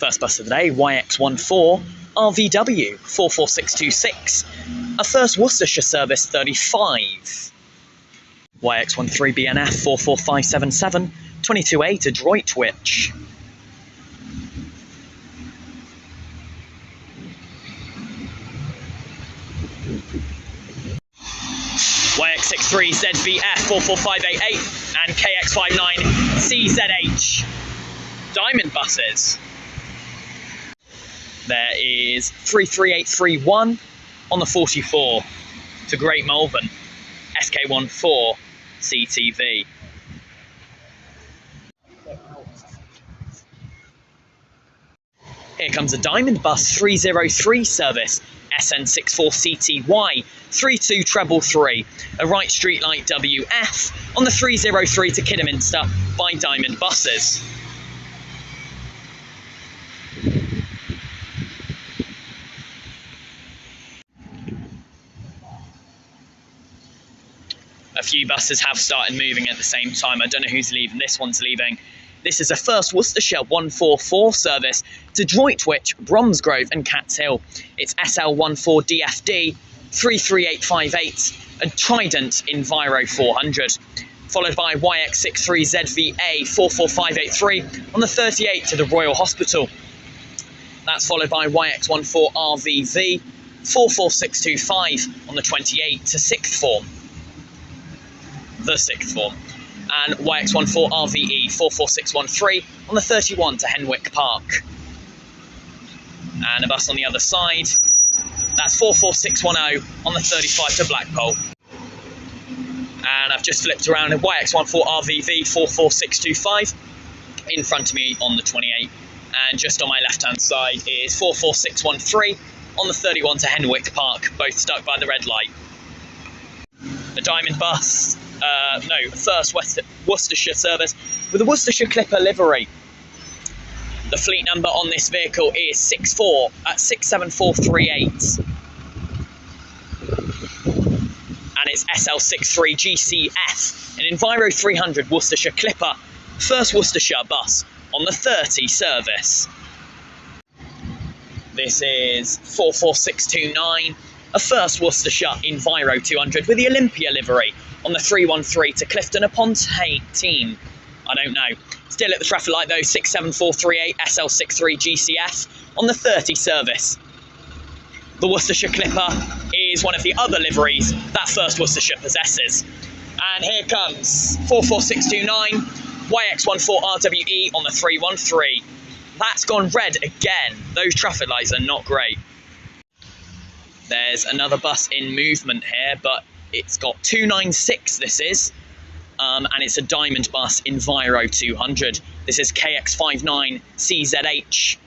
First bus of the day, YX14 RVW 44626, a first Worcestershire service 35. YX13 BNF 44577, 22A to Droitwich. YX63 ZVF 44588 and KX59 CZH. Diamond buses. There is 33831 on the 44 to Great Malvern, SK14 CTV. Here comes a Diamond Bus 303 service, SN64CTY 3233, a right streetlight WF on the 303 to Kidderminster by Diamond Buses. A few buses have started moving at the same time. I don't know who's leaving. This one's leaving. This is a first Worcestershire 144 service to Droitwich, Bromsgrove and Cats Hill. It's SL14DFD 33858 and Trident Enviro 400. Followed by YX63ZVA 44583 on the 38 to the Royal Hospital. That's followed by YX14RVV 44625 on the 28 to Sixth Form. The Sixth Form. And YX14RVE 44613 on the 31 to Henwick Park. And a bus on the other side, that's 44610 on the 35 to Blackpool. And I've just flipped around at YX14RVV 44625 in front of me on the 28. And just on my left hand side is 44613 on the 31 to Henwick Park, both stuck by the red light. The Diamond Bus, first Worcestershire service with a Worcestershire Clipper livery. The fleet number on this vehicle is 67438. And it's SL63GCF, an Enviro 300 Worcestershire Clipper, first Worcestershire bus on the 30 service. This is 44629, a first Worcestershire Enviro 200 with the Olympia livery on the 313 to Clifton upon Team. I don't know. Still at the traffic light though, 67438 SL63GCF on the 30 service. The Worcestershire Clipper is one of the other liveries that first Worcestershire possesses. And here comes 44629 YX14RWE on the 313. That's gone red again. Those traffic lights are not great. There's another bus in movement here, but it's got 296 this is, and it's a Diamond Bus Enviro 200. This is KX59 CZH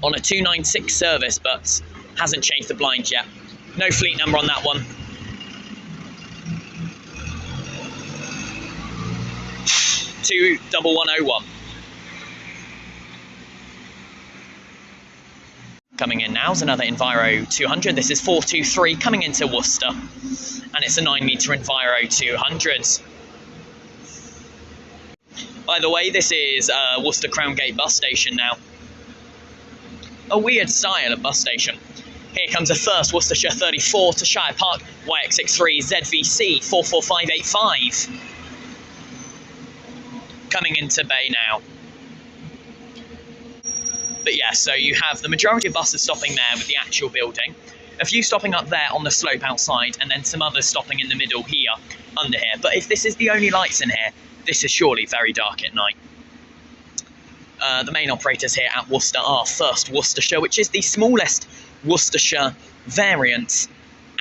on a 296 service, but hasn't changed the blind yet. No fleet number on that one. Two 1101. Coming in now is another Enviro 200. This is 423 coming into Worcester, and it's a 9 metre Enviro 200. By the way, this is Worcester Crowngate bus station now. A weird style of bus station. Here comes a first Worcestershire 34 to Shire Park, YX63 ZVC 44585. Coming into Bay now. But yeah, so you have the majority of buses stopping there with the actual building, a few stopping up there on the slope outside, and then some others stopping in the middle here, under here. But if this is the only lights in here, this is surely very dark at night. The main operators here at Worcester are First Worcestershire, which is the smallest Worcestershire variant,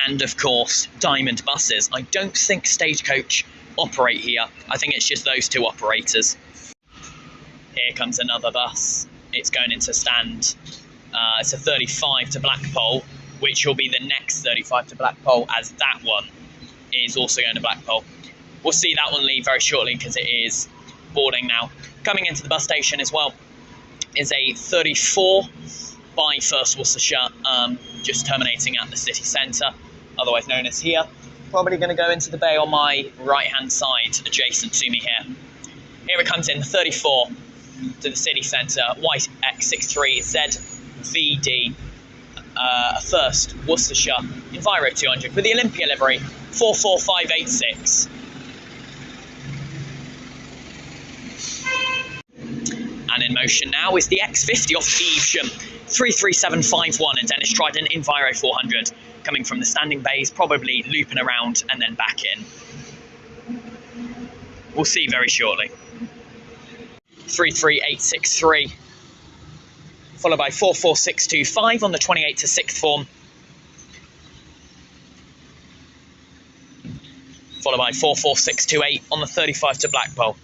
and of course Diamond Buses. I don't think Stagecoach operate here. I think it's just those two operators. Here comes another bus. It's going into stand. It's a 35 to Blackpool, which will be the next 35 to Blackpool, as that one is also going to Blackpool. We'll see that one leave very shortly because it is boarding now. Coming into the bus station as well is a 34 by First Worcestershire, just terminating at the city centre, otherwise known as here. Probably going to go into the bay on my right hand side, adjacent to me here. Here it comes in, the 34. to the city centre, YX63ZVD, first Worcestershire Enviro 200 with the Olympia livery, 44586. And in motion now is the X50 off Evesham, 33751, and Dennis Trident Enviro 400, coming from the standing bays, probably looping around and then back in. We'll see very shortly. 33863, followed by 44625 on the 28 to 6th form, followed by 44628 on the 35 to Blackpool.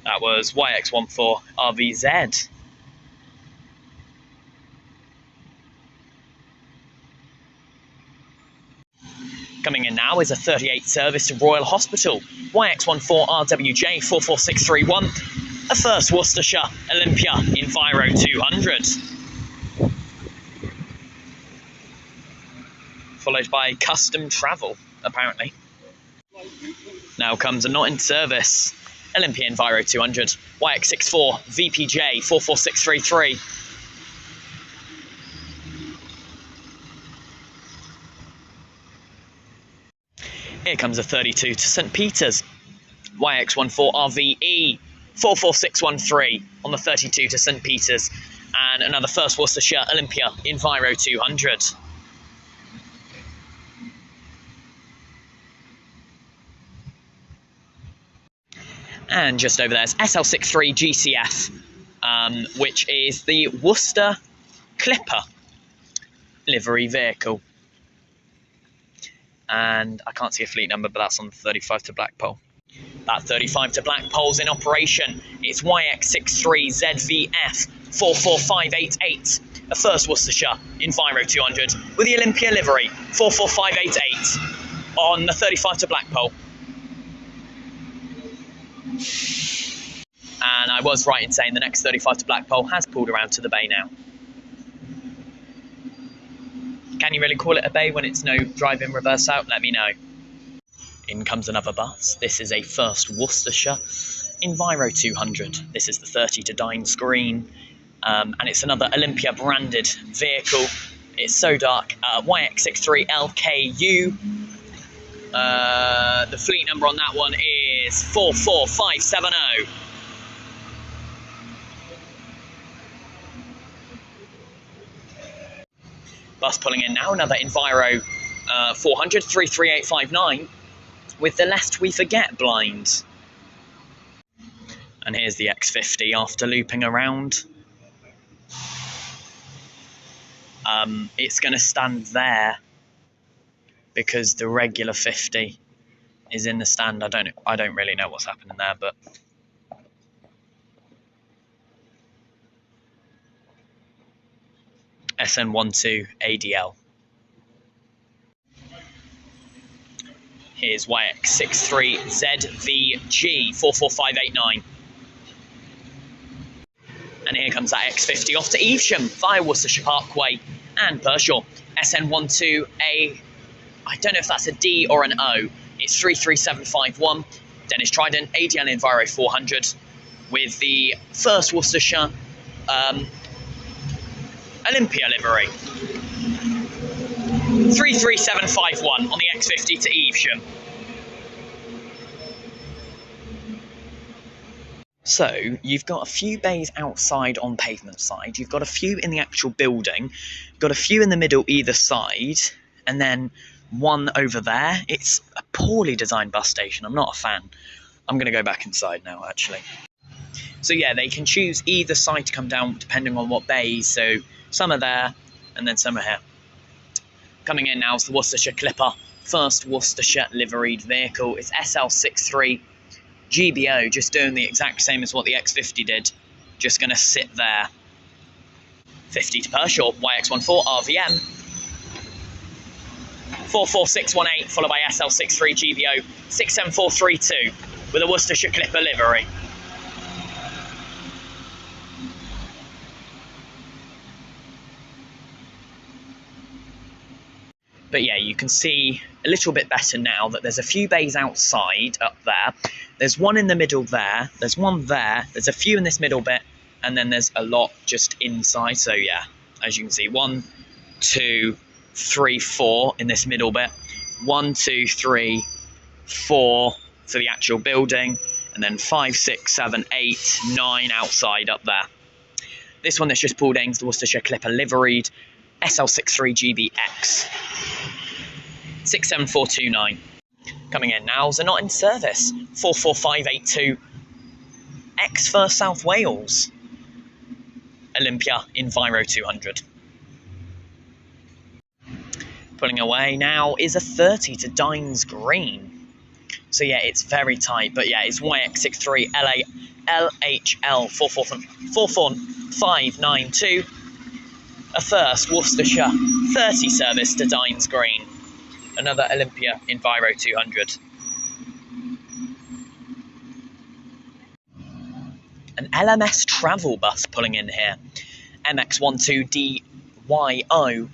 That was YX14 RVZ. Coming in now is a 38 service to Royal Hospital, YX14 RWJ 44631, a first Worcestershire Olympia Enviro 200. Followed by Custom Travel, apparently. Now comes a not in service Olympia Enviro 200, YX64 VPJ 44633. Here comes a 32 to St Peter's, YX14 RVE 44613 on the 32 to St Peter's, and another first Worcestershire Olympia Enviro 200. And just over there is SL63 GCF, which is the Worcester Clipper livery vehicle. And I can't see a fleet number, but that's on the 35 to Blackpool. That 35 to Blackpool's in operation. It's YX63ZVF 44588, a first Worcestershire Enviro 200 with the Olympia livery, 44588 on the 35 to Blackpool. And I was right in saying the next 35 to Blackpool has pulled around to the bay now. Can you really call it a bay when it's no drive-in reverse out? Let me know. In comes another bus. This is a first Worcestershire Enviro 200. This is the 30 to Dines Green. And it's another Olympia branded vehicle. It's so dark. YX63LKU. The fleet number on that one is 44570. Bus pulling in now, another Enviro 400, 33859 with the Lest We Forget blind. And here's the X50 after looping around. It's going to stand there because the regular 50 is in the stand. I don't really know what's happening there, but SN12 ADL. Here's YX63ZVG 44589. And here comes that X50 off to Evesham via Worcestershire Parkway and Pershore. SN12A, I don't know if that's a D or an O. It's 33751. Dennis Trident, ADL Enviro 400 with the first Worcestershire Olympia livery. 33751 on the X50 to Evesham. So you've got a few bays outside on pavement side, you've got a few in the actual building, you've got a few in the middle either side, and then one over there. It's a poorly designed bus station. I'm not a fan. I'm going to go back inside now, actually. So yeah, they can choose either side to come down depending on what bays. So some are there and then some are here. Coming in now is the Worcestershire Clipper, first Worcestershire liveried vehicle. It's SL63 GBO, just doing the exact same as what the X50 did. Just going to sit there. 50 to Pershore, YX14 RVM. 44618, followed by SL63 GBO, 67432, with a Worcestershire Clipper livery. But yeah, you can see a little bit better now that there's a few bays outside up there. There's one in the middle there. There's one there. There's a few in this middle bit. And then there's a lot just inside. So yeah, as you can see, 1, 2, 3, 4 in this middle bit. 1, 2, 3, 4 for the actual building. And then 5, 6, 7, 8, 9 outside up there. This one that's just pulled in is the Worcestershire Clipper liveried SL63GBX 67429. Coming in now is a not in service 44582 X for South Wales Olympia Enviro 200. Pulling away now is a 30 to Dines Green. So yeah, it's very tight, but yeah, it's YX63 LHL 44592. A first Worcestershire 30 service to Dines Green. Another Olympia Enviro 200. An LMS travel bus pulling in here. MX12DYO,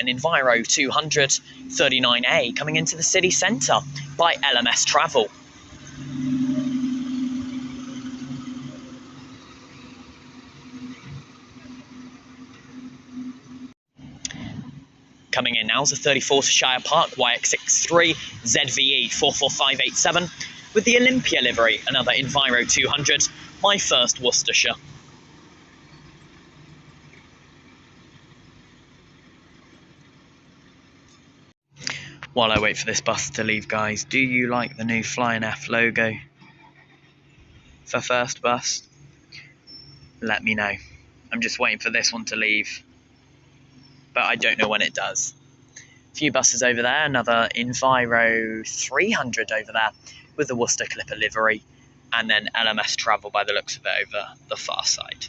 an Enviro 200 39A coming into the city centre by LMS Travel. Coming in now is a 34 to Shire Park YX63 ZVE 44587 with the Olympia livery, another Enviro 200, my first Worcestershire. While I wait for this bus to leave, guys, do you like the new Flying F logo for first bus? Let me know. I'm just waiting for this one to leave, but I don't know when it does. A few buses over there, another Enviro 300 over there with the Worcester Clipper livery, and then LMS Travel by the looks of it over the far side.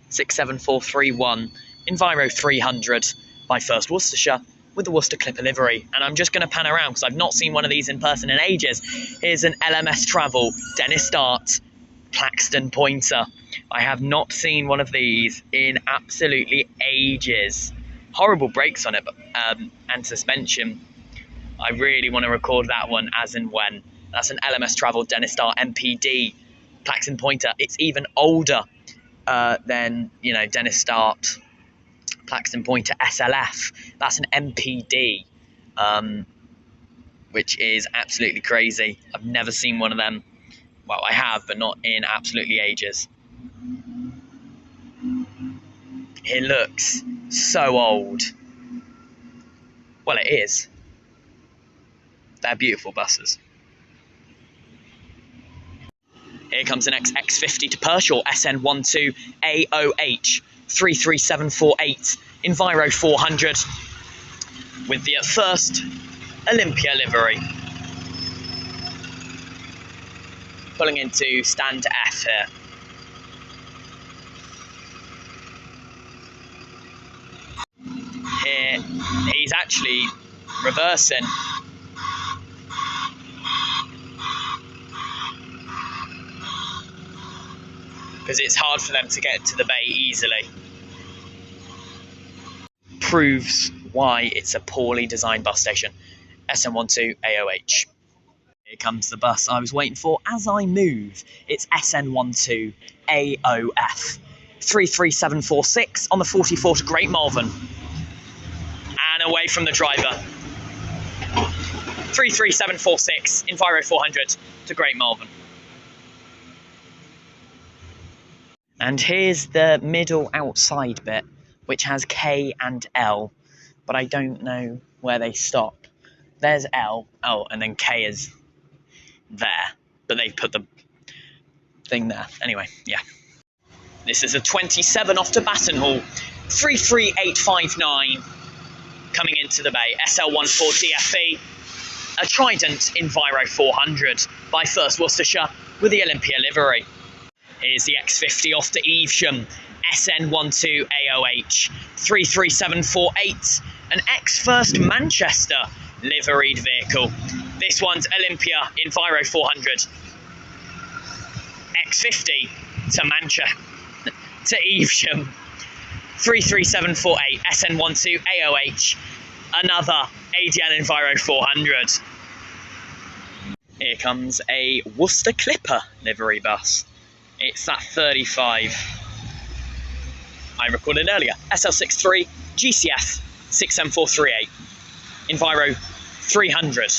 67431 Enviro 300 by First Worcestershire with the Worcester Clipper livery. And I'm just going to pan around because I've not seen one of these in person in ages. Here's an LMS Travel Dennis Dart Claxton Pointer. I have not seen one of these in absolutely ages. Horrible brakes on it, but, and suspension. I really want to record that one as and when. That's an LMS Travel Dennis Dart MPD Claxton Pointer. It's even older than, you know, Dennis Dart Claxton Pointer SLF. That's an MPD, which is absolutely crazy. I've never seen one of them. Well, I have, but not in absolutely ages. It looks so old. Well, it is. They're beautiful buses. Here comes the next X50 to Pershore SN12AOH 33748 Enviro 400 with the first Olympia livery. Pulling into stand F here. Here, he's actually reversing. Because it's hard for them to get to the bay easily. Proves why it's a poorly designed bus station. SN12AOH. Here comes the bus I was waiting for as I move. It's SN12AOF 33746 on the 44 to Great Malvern. And away from the driver. 33746 Enviro 400 to Great Malvern. And here's the middle outside bit, which has K and L, but I don't know where they stop. There's L, oh, and then K is there, but they've put the thing there. Anyway, yeah. This is a 27 off to Battenhall, 33859, coming into the bay, SL14DFB, a Trident Enviro 400 by First Worcestershire with the Olympia livery. Here's the X50 off to Evesham, SN12AOH 33748, an X-First Manchester liveried vehicle. This one's Olympia Enviro 400. X50 to Manchester, to Evesham, 33748, SN12AOH, another ADL Enviro 400. Here comes a Worcester Clipper livery bus. It's that 35 I recorded earlier. SL63 GCF 67438. Enviro 300.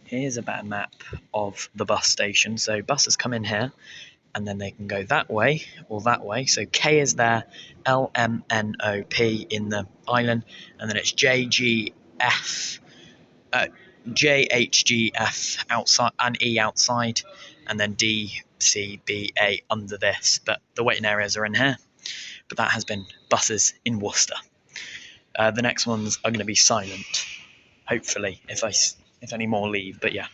Here's a better map of the bus station. So buses come in here, and then they can go that way or that way. So K is there, LMNOP in the island, and then it's JGF, JHGF outside and E outside, and then DCBA under this. But the waiting areas are in here. But that has been buses in Worcester. The next ones are going to be silent, hopefully, if any more leave. But yeah.